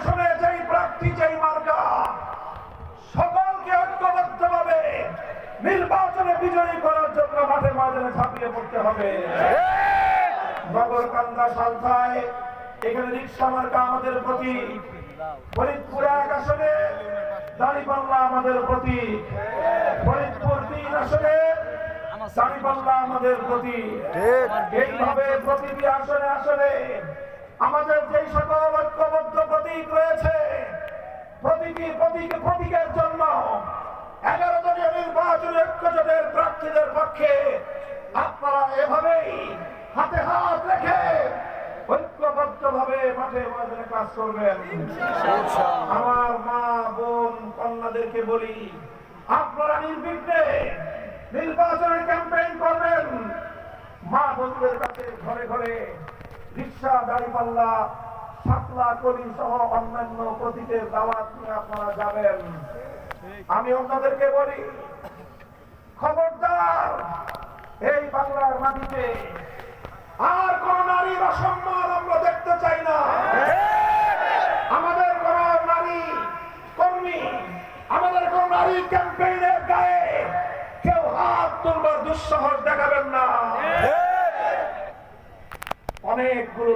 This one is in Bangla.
আসনে যেই প্রার্থী যেই মার্কা সকলকে ঐক্যবদ্ধভাবে নির্বাচনে বিজয়ী করার জন্য মাঠে ময়দানে ঝাঁপিয়ে পড়তে হবে। নগরকান্দা সালথায় এখানে রিক্সা মার্কা আমাদের প্রতীক, ফরিদপুর 1 আসনে দাঁড়িপাল্লা আমাদের প্রতীক, ফরিদপুর 3 আসনে দাঁড়িপাল্লা আমাদের প্রতীক। এইভাবে প্রতিটি আসনে আসনে আমাদের যে সকল ঐক্যবদ্ধ প্রতীক রয়েছে প্রতিটি প্রতীকের জন্য 11 দলীয় নির্বাচনী ঐক্যজোটের প্রার্থীদের পক্ষে আপনারা এভাবেই হাতে হাত রেখে ঐক্যবদ্ধভাবে মাঠে ময়দানে কাজ করবেন। আমার মা বোন কন্যাদেরকে বলি, আপনারা নির্বিঘ্নে নির্বাচনের ক্যাম্পেইন করবেন। মা বোনদের কাছে ঘরে ঘরে রিক্সা, দাঁড়িপাল্লা, শাপলা, কলি সহ অন্যান্য প্রতীকের দাওয়াত নিয়ে আপনারা যাবেন। আমি অন্যদেরকে বলি, খবরদার এই বাংলার মাটিতে আর কোন নারীর অসম্মান আমরা দেখতে চাই না। আমাদের কোন নারী কর্মী, আমাদের কোন নারী ক্যাম্পেইনের গায়ে কেউ হাত তুলবার দুঃসাহস দেখাবেন না। অনেকগুলো